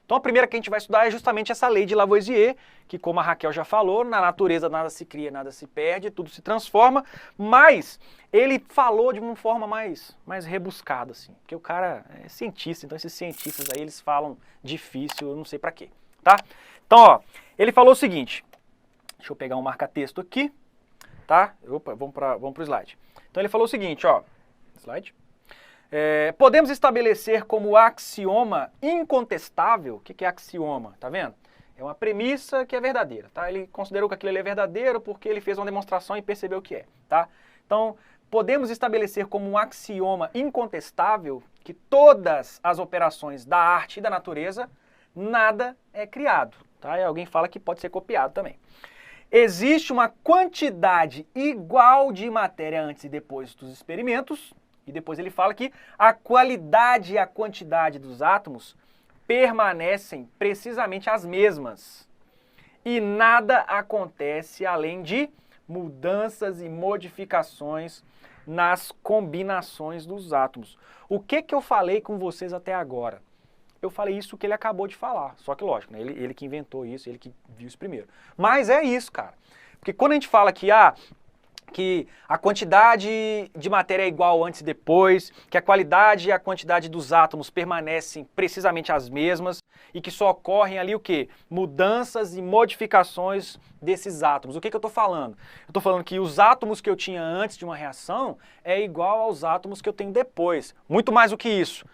Então a primeira que a gente vai estudar é justamente essa lei de Lavoisier, que como a Raquel já falou, na natureza nada se cria, nada se perde, tudo se transforma, mas ele falou de uma forma mais rebuscada, assim, porque o cara é cientista, então esses cientistas aí eles falam difícil, eu não sei pra quê, tá? Então, ó, ele falou o seguinte, deixa eu pegar um marca-texto aqui, tá? Opa, vamos pro slide. Então ele falou o seguinte, ó, slide. Podemos estabelecer como axioma incontestável, o que é axioma, tá vendo? É uma premissa que é verdadeira, tá? Ele considerou que aquilo ali é verdadeiro porque ele fez uma demonstração e percebeu que é, tá? Então, podemos estabelecer como um axioma incontestável que todas as operações da arte e da natureza, nada é criado, tá? E alguém fala que pode ser copiado também. Existe uma quantidade igual de matéria antes e depois dos experimentos, e depois ele fala que a qualidade e a quantidade dos átomos permanecem precisamente as mesmas. E nada acontece além de mudanças e modificações nas combinações dos átomos. O que eu falei com vocês até agora? Eu falei isso que ele acabou de falar, só que lógico, né? Ele que inventou isso, ele que viu isso primeiro. Mas é isso, cara. Porque quando a gente fala que a quantidade de matéria é igual antes e depois, que a qualidade e a quantidade dos átomos permanecem precisamente as mesmas e que só ocorrem ali o quê? Mudanças e modificações desses átomos. O que eu estou falando? Eu estou falando que os átomos que eu tinha antes de uma reação é igual aos átomos que eu tenho depois. Muito mais do que isso.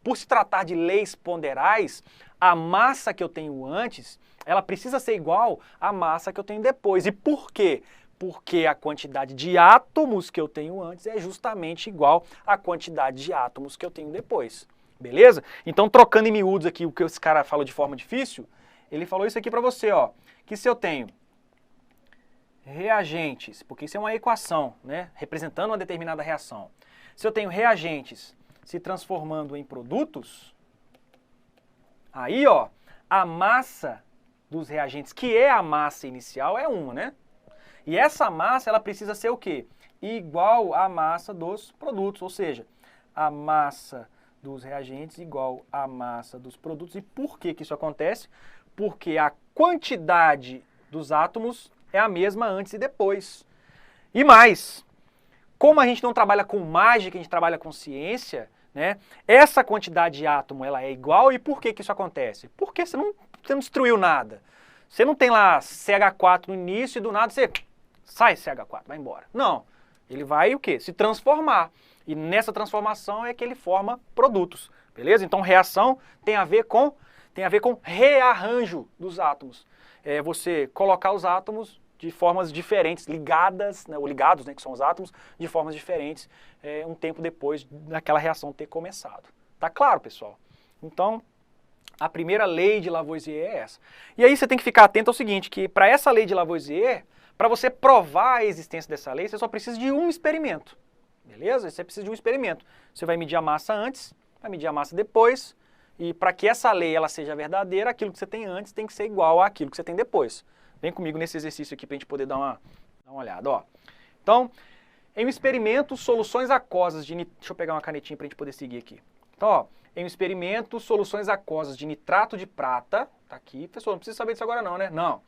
Por se tratar de leis ponderais, a massa que eu tenho antes, ela precisa ser igual à massa que eu tenho depois. E por quê? Porque a quantidade de átomos que eu tenho antes é justamente igual à quantidade de átomos que eu tenho depois. Beleza? Então, trocando em miúdos aqui o que esse cara falou de forma difícil, ele falou isso aqui para você, ó, que se eu tenho reagentes, porque isso é uma equação, né, representando uma determinada reação. Se eu tenho reagentes se transformando em produtos, aí, ó, a massa dos reagentes, que é a massa inicial, é uma, né? E essa massa, ela precisa ser o quê? Igual à massa dos produtos, ou seja, a massa dos reagentes igual à massa dos produtos. E por que isso acontece? Porque a quantidade dos átomos é a mesma antes e depois. E mais, como a gente não trabalha com mágica, a gente trabalha com ciência, né? Essa quantidade de átomo ela é igual. E por que isso acontece? Porque você não destruiu nada. Você não tem lá CH4 no início e do nada você sai CH4, vai embora. Não, ele vai o quê? Se transformar. E nessa transformação é que ele forma produtos, beleza? Então reação tem a ver com rearranjo dos átomos. É você colocar os átomos de formas diferentes, ligadas, né, ou ligados, né, que são os átomos, de formas diferentes, um tempo depois daquela reação ter começado. Tá claro, pessoal? Então, a primeira lei de Lavoisier é essa. E aí você tem que ficar atento ao seguinte, que para essa lei de Lavoisier, para você provar a existência dessa lei, você só precisa de um experimento, beleza? Você precisa de um experimento. Você vai medir a massa antes, vai medir a massa depois, e para que essa lei ela seja verdadeira, aquilo que você tem antes tem que ser igual àquilo que você tem depois. Vem comigo nesse exercício aqui para a gente poder dar uma olhada, ó. Então, em um experimento, soluções aquosas de... Deixa eu pegar uma canetinha para a gente poder seguir aqui. Então, ó, em um experimento, soluções aquosas de nitrato de prata, tá aqui, pessoal, não precisa saber disso agora não, né? Não.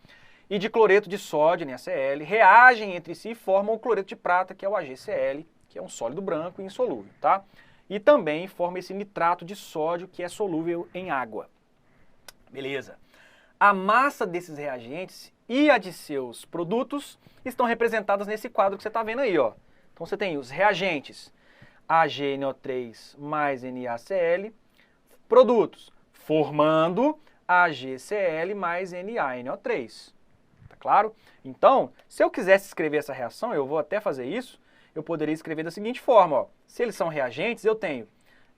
E de cloreto de sódio, NaCl, reagem entre si e formam o cloreto de prata, que é o AgCl, que é um sólido branco e insolúvel, tá? E também forma esse nitrato de sódio, que é solúvel em água. Beleza. A massa desses reagentes e a de seus produtos estão representadas nesse quadro que você está vendo aí, ó. Então você tem os reagentes AgNO3 mais NaCl, produtos formando AgCl mais NaNO3. Tá claro? Então, se eu quisesse escrever essa reação, eu vou até fazer isso, eu poderia escrever da seguinte forma, ó. Se eles são reagentes, eu tenho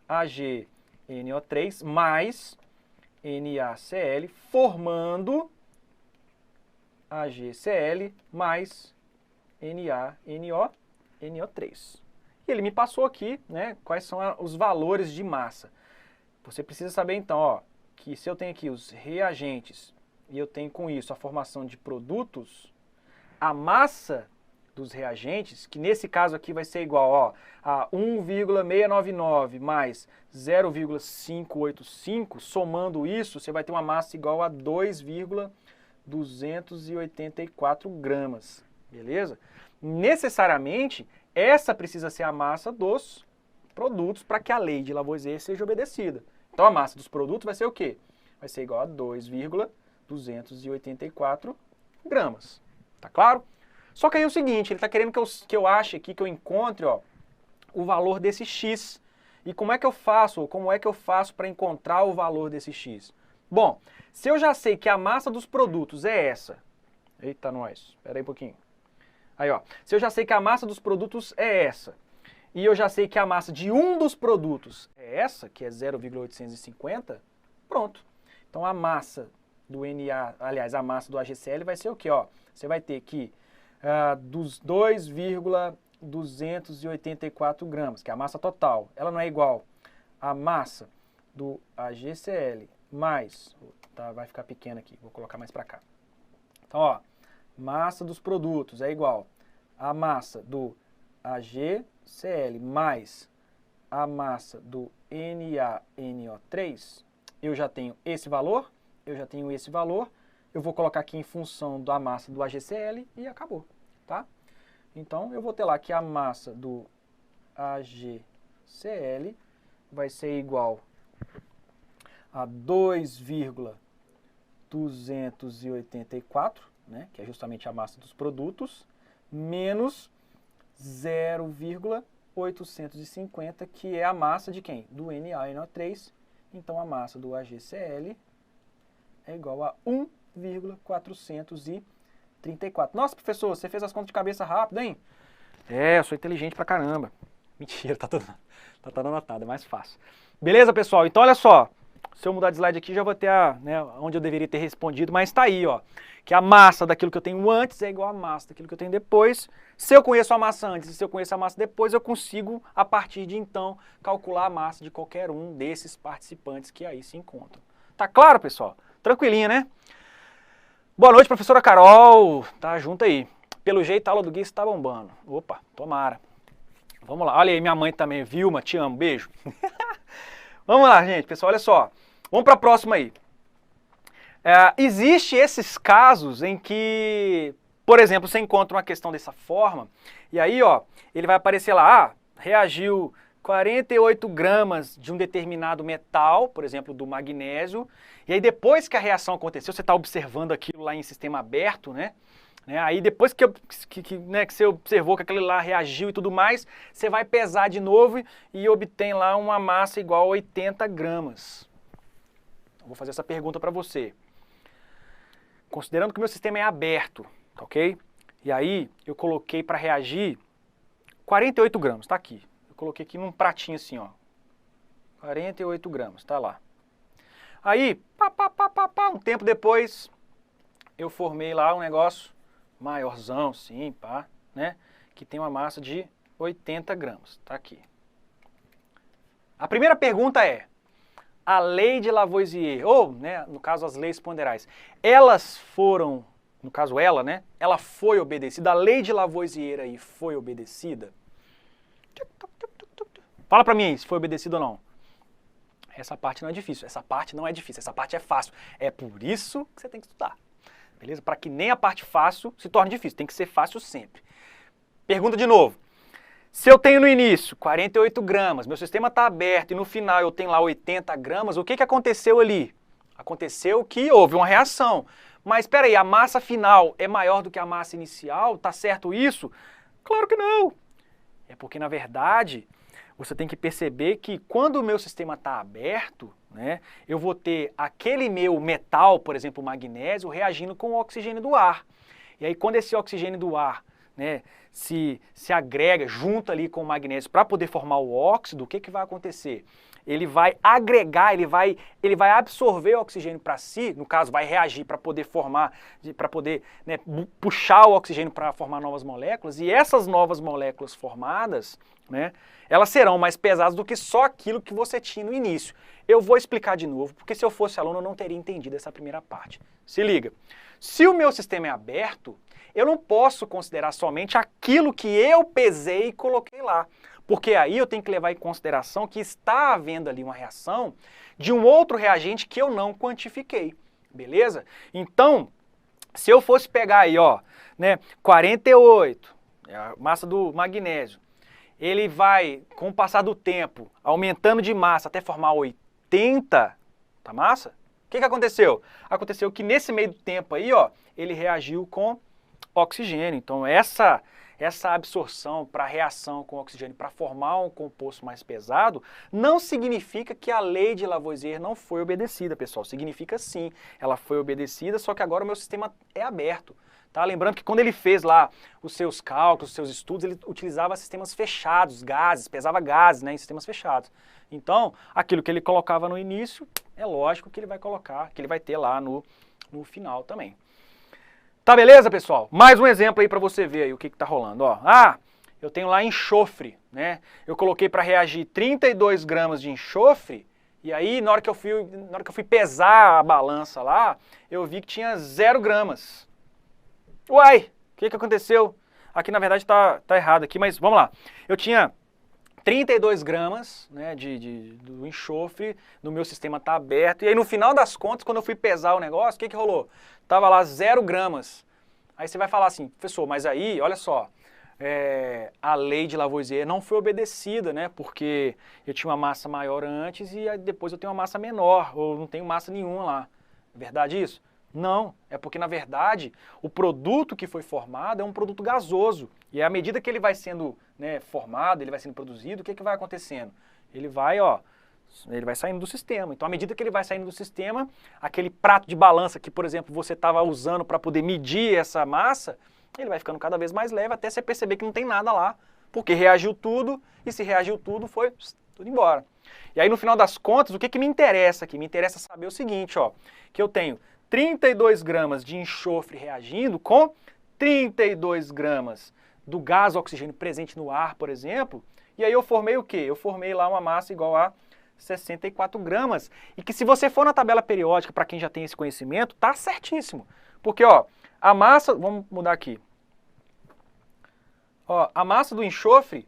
AgNO3 mais NaCl formando AgCl mais NaNO3. E ele me passou aqui, né, quais são os valores de massa. Você precisa saber então, ó, que se eu tenho aqui os reagentes e eu tenho com isso a formação de produtos, a massa dos reagentes, que nesse caso aqui vai ser igual, ó, a 1,699 mais 0,585, somando isso, você vai ter uma massa igual a 2,284 gramas, beleza? Necessariamente, essa precisa ser a massa dos produtos para que a lei de Lavoisier seja obedecida. Então, a massa dos produtos vai ser o quê? Vai ser igual a 2,284 gramas, tá claro? Só que aí é o seguinte, ele está querendo que eu ache aqui, que eu encontre, ó, o valor desse x. E como é que eu faço para encontrar o valor desse x? Bom, se eu já sei que a massa dos produtos é essa... Eita, nós, espera aí um pouquinho. Aí, ó, se eu já sei que a massa dos produtos é essa, e eu já sei que a massa de um dos produtos é essa, que é 0,850, pronto. Então, a massa do NA, aliás, a massa do AgCl vai ser o quê? Ó, você vai ter que... dos 2,284 gramas, que é a massa total, ela não é igual à massa do AgCl mais, tá, vai ficar pequena aqui, vou colocar mais para cá. Então, ó, massa dos produtos é igual à massa do AgCl mais a massa do NaNO3, eu já tenho esse valor, eu vou colocar aqui em função da massa do AgCl e acabou, tá? Então, eu vou ter lá que a massa do AgCl vai ser igual a 2,284, né, que é justamente a massa dos produtos, menos 0,850, que é a massa de quem? Do NaNO3. Então, a massa do AgCl é igual a 1,434. Nossa, professor, você fez as contas de cabeça rápido, hein? É, eu sou inteligente pra caramba. Mentira, tá tudo anotado, é mais fácil. Beleza, pessoal? Então, olha só. Se eu mudar de slide aqui, já vou ter onde eu deveria ter respondido, mas tá aí, ó. Que a massa daquilo que eu tenho antes é igual à massa daquilo que eu tenho depois. Se eu conheço a massa antes e se eu conheço a massa depois, eu consigo, a partir de então, calcular a massa de qualquer um desses participantes que aí se encontram. Tá claro, pessoal? Tranquilinho, né? Boa noite, professora Carol. Tá junto aí. Pelo jeito, a aula do Gui está bombando. Opa, tomara. Vamos lá. Olha aí, minha mãe também. Vilma, te amo. Beijo. Vamos lá, gente. Pessoal, olha só. Vamos para a próxima aí. Existe esses casos em que, por exemplo, você encontra uma questão dessa forma, e aí, ó, ele vai aparecer lá, reagiu 48 gramas de um determinado metal, por exemplo, do magnésio, e aí depois que a reação aconteceu, você está observando aquilo lá em sistema aberto, né? Aí depois que você observou que aquele lá reagiu e tudo mais, você vai pesar de novo e obtém lá uma massa igual a 80 gramas. Eu vou fazer essa pergunta para você. Considerando que o meu sistema é aberto, tá ok? E aí eu coloquei para reagir 48 gramas, tá aqui. Eu coloquei aqui num pratinho assim, ó. 48 gramas, tá lá. Aí, um tempo depois, eu formei lá um negócio maiorzão, sim, pá, né? Que tem uma massa de 80 gramas, tá aqui. A primeira pergunta é, a lei de Lavoisier, ou, né, no caso, as leis ponderais, elas foram, no caso ela, né, ela foi obedecida, a lei de Lavoisier aí foi obedecida? Fala pra mim aí, se foi obedecida ou não. Essa parte não é difícil, essa parte não é difícil, essa parte é fácil. É por isso que você tem que estudar, beleza? Para que nem a parte fácil se torne difícil, tem que ser fácil sempre. Pergunta de novo. Se eu tenho no início 48 gramas, meu sistema está aberto e no final eu tenho lá 80 gramas, o que aconteceu ali? Aconteceu que houve uma reação. Mas espera aí, a massa final é maior do que a massa inicial? Tá certo isso? Claro que não. É porque, na verdade, você tem que perceber que quando o meu sistema está aberto, né, eu vou ter aquele meu metal, por exemplo, o magnésio, reagindo com o oxigênio do ar. E aí, quando esse oxigênio do ar, né, se agrega junto ali com o magnésio para poder formar o óxido, o que vai acontecer? Ele vai agregar, ele vai absorver o oxigênio para si, no caso vai reagir para poder formar, para poder, né, puxar o oxigênio para formar novas moléculas, e essas novas moléculas formadas, né, elas serão mais pesadas do que só aquilo que você tinha no início. Eu vou explicar de novo, porque se eu fosse aluno eu não teria entendido essa primeira parte. Se liga, se o meu sistema é aberto, eu não posso considerar somente aquilo que eu pesei e coloquei lá, porque aí eu tenho que levar em consideração que está havendo ali uma reação de um outro reagente que eu não quantifiquei, beleza? Então, se eu fosse pegar aí, ó, né, 48, a massa do magnésio, ele vai, com o passar do tempo, aumentando de massa até formar 80, tá massa? O que aconteceu? Aconteceu que nesse meio do tempo aí, ó, ele reagiu com oxigênio. Então essa absorção para reação com oxigênio para formar um composto mais pesado não significa que a lei de Lavoisier não foi obedecida, pessoal. Significa sim, ela foi obedecida, só que agora o meu sistema é aberto. Tá? Lembrando que quando ele fez lá os seus cálculos, os seus estudos, ele utilizava sistemas fechados, gases, pesava gases, né, em sistemas fechados. Então, aquilo que ele colocava no início, é lógico que ele vai colocar, que ele vai ter lá no final também. Tá beleza, pessoal? Mais um exemplo aí para você ver aí o que tá rolando. Ó, eu tenho lá enxofre, né? Eu coloquei para reagir 32 gramas de enxofre, e aí na hora que eu fui pesar a balança lá, eu vi que tinha 0 gramas. Uai, o que aconteceu? Aqui na verdade tá errado aqui, mas vamos lá. Eu tinha 32 gramas, né, do enxofre, no meu sistema tá aberto, e aí no final das contas, quando eu fui pesar o negócio, o que rolou? Tava lá 0 gramas. Aí você vai falar assim, professor, mas aí, olha só, a lei de Lavoisier não foi obedecida, né, porque eu tinha uma massa maior antes e depois eu tenho uma massa menor, ou não tenho massa nenhuma lá. É verdade isso? Não, é porque na verdade o produto que foi formado é um produto gasoso. E à medida que ele vai sendo, né, formado, ele vai sendo produzido, o que vai acontecendo? Ele vai saindo do sistema. Então à medida que ele vai saindo do sistema, aquele prato de balança que, por exemplo, você estava usando para poder medir essa massa, ele vai ficando cada vez mais leve até você perceber que não tem nada lá, porque reagiu tudo, e se reagiu tudo, foi tudo embora. E aí no final das contas, o que me interessa aqui? Me interessa saber o seguinte, ó, que eu tenho 32 gramas de enxofre reagindo com 32 gramas do gás oxigênio presente no ar, por exemplo, e aí eu formei o quê? Eu formei lá uma massa igual a 64 gramas, e que se você for na tabela periódica, para quem já tem esse conhecimento, tá certíssimo. Porque, ó, a massa, vamos mudar aqui, ó, a massa do enxofre,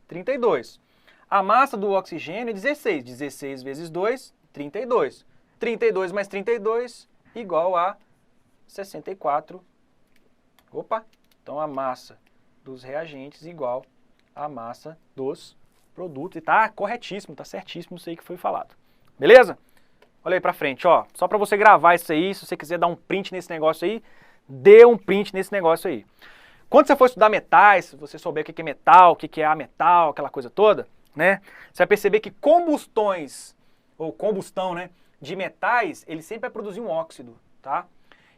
32. A massa do oxigênio, 16. 16 vezes 2, 32. 32 mais 32 igual a 64. Opa! Então a massa dos reagentes igual à massa dos produtos. E tá corretíssimo, tá certíssimo isso aí que foi falado. Beleza? Olha aí pra frente, ó. Só pra você gravar isso aí, se você quiser dar um print nesse negócio aí, dê um print nesse negócio aí. Quando você for estudar metais, se você souber o que é metal, o que é ametal, aquela coisa toda, né? Você vai perceber que combustões, ou combustão, né, de metais, ele sempre vai produzir um óxido, tá?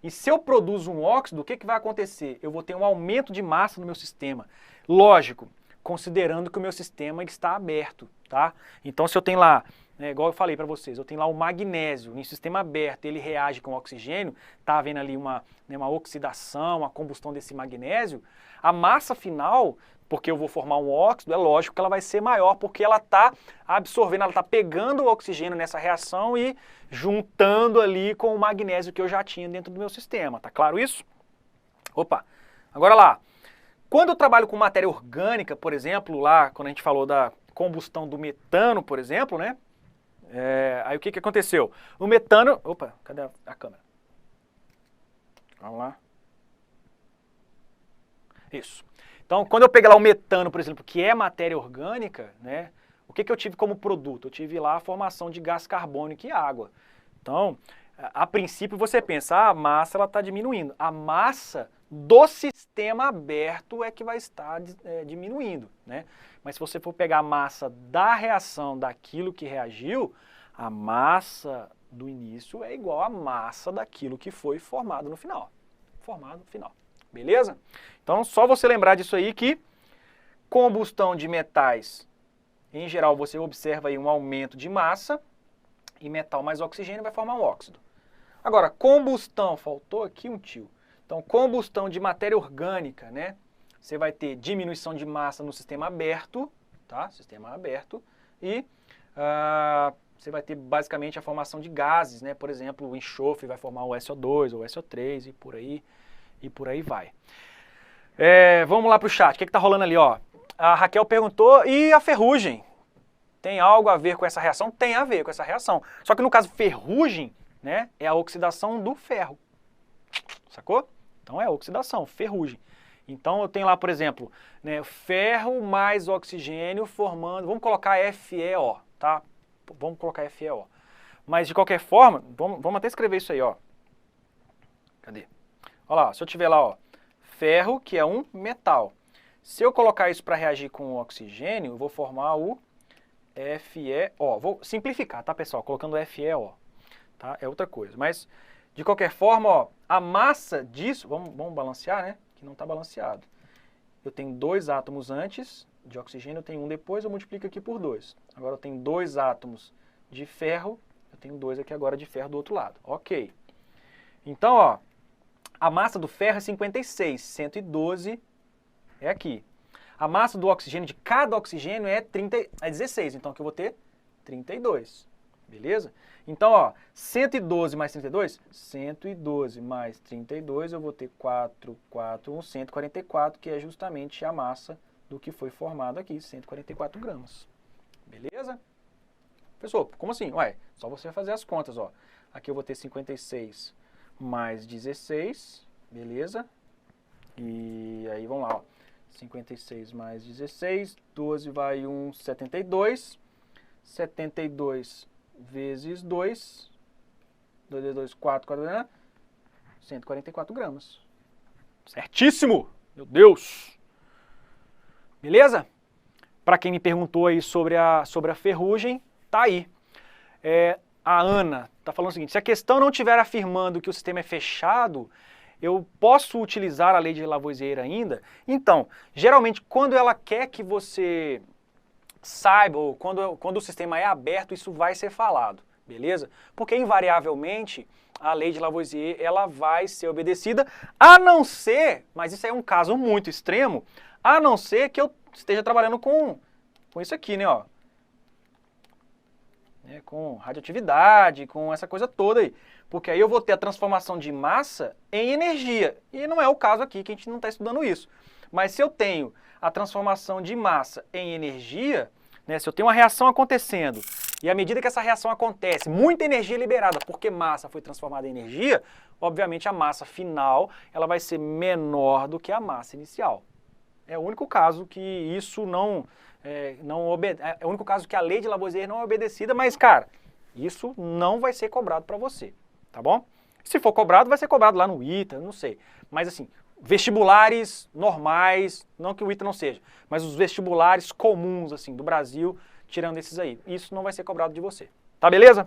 E se eu produzo um óxido, o que vai acontecer? Eu vou ter um aumento de massa no meu sistema. Lógico, considerando que o meu sistema está aberto, tá? Então se eu tenho lá, né, igual eu falei para vocês, eu tenho lá o magnésio em sistema aberto, ele reage com o oxigênio, tá havendo ali uma oxidação, uma combustão desse magnésio, a massa final, porque eu vou formar um óxido, é lógico que ela vai ser maior, porque ela está absorvendo, ela está pegando o oxigênio nessa reação e juntando ali com o magnésio que eu já tinha dentro do meu sistema, tá claro isso? Opa, agora lá, quando eu trabalho com matéria orgânica, por exemplo, lá, quando a gente falou da combustão do metano, por exemplo, né? Aí o que aconteceu? O metano, opa, cadê a câmera? Vamos lá. Isso. Então, quando eu peguei lá o metano, por exemplo, que é matéria orgânica, né, o que eu tive como produto? Eu tive lá a formação de gás carbônico e água. Então, a princípio você pensa, a massa está diminuindo. A massa do sistema aberto é que vai estar diminuindo, né? Mas se você for pegar a massa da reação, daquilo que reagiu, a massa do início é igual à massa daquilo que foi formado no final. Beleza? Então, só você lembrar disso aí que combustão de metais, em geral, você observa aí um aumento de massa e metal mais oxigênio vai formar um óxido. Agora, combustão, faltou aqui um tio. Então, combustão de matéria orgânica, né? você vai ter diminuição de massa no sistema aberto, tá? Sistema aberto. E você vai ter basicamente a formação de gases, né? Por exemplo, o enxofre vai formar o SO2 ou SO3 e por aí vai. Vamos lá para o chat. O que está rolando ali, ó? A Raquel perguntou, e a ferrugem? Tem algo a ver com essa reação? Tem a ver com essa reação. Só que no caso ferrugem, né, é a oxidação do ferro. Sacou? Então é a oxidação, ferrugem. Então eu tenho lá, por exemplo, né, ferro mais oxigênio formando... Vamos colocar FeO, tá? Vamos colocar FeO. Mas de qualquer forma, vamos até escrever isso aí, ó. Cadê? Olha lá, se eu tiver lá, ó, ferro, que é um metal. Se eu colocar isso para reagir com o oxigênio, eu vou formar o FeO. Vou simplificar, tá, pessoal? Colocando FeO, tá? É outra coisa. Mas, de qualquer forma, ó, a massa disso... Vamos balancear, né? Que não está balanceado. Eu tenho 2 átomos antes de oxigênio, eu tenho 1 depois, eu multiplico aqui por 2. Agora eu tenho 2 átomos de ferro, eu tenho 2 aqui agora de ferro do outro lado. Ok. Então, ó, a massa do ferro é 56, 112 é aqui. A massa do oxigênio, de cada oxigênio, é 16. Então aqui eu vou ter 32. Beleza? Então, ó, 112 mais 32, 112 mais 32, eu vou ter 144, que é justamente a massa do que foi formado aqui, 144 gramas. Beleza? Pessoal, como assim? Ué, só você fazer as contas, ó. Aqui eu vou ter 56 mais 16, beleza? E aí, vamos lá, ó. 56 mais 16, 12 vai 1, 72. 72 vezes 2, 2 vezes 2, 4, 4, 144 gramas. Certíssimo! Meu Deus! Beleza? Para quem me perguntou aí sobre a ferrugem, tá aí. A Ana está falando o seguinte, se a questão não estiver afirmando que o sistema é fechado, eu posso utilizar a lei de Lavoisier ainda? Então, geralmente, quando ela quer que você saiba, ou quando o sistema é aberto, isso vai ser falado, beleza? Porque, invariavelmente, a lei de Lavoisier, ela vai ser obedecida, a não ser, mas isso é um caso muito extremo, a não ser que eu esteja trabalhando com isso aqui, né, ó. Com radioatividade, com essa coisa toda aí. Porque aí eu vou ter a transformação de massa em energia. E não é o caso aqui, que a gente não está estudando isso. Mas se eu tenho a transformação de massa em energia, né, se eu tenho uma reação acontecendo, e à medida que essa reação acontece, muita energia é liberada, porque massa foi transformada em energia, obviamente a massa final ela vai ser menor do que a massa inicial. É o único caso que isso é o único caso que a lei de Lavoisier não é obedecida, mas, cara, isso não vai ser cobrado para você, tá bom? Se for cobrado, vai ser cobrado lá no ITA, não sei. Mas, assim, vestibulares normais, não que o ITA não seja, mas os vestibulares comuns, assim, do Brasil, tirando esses aí, isso não vai ser cobrado de você. Tá beleza?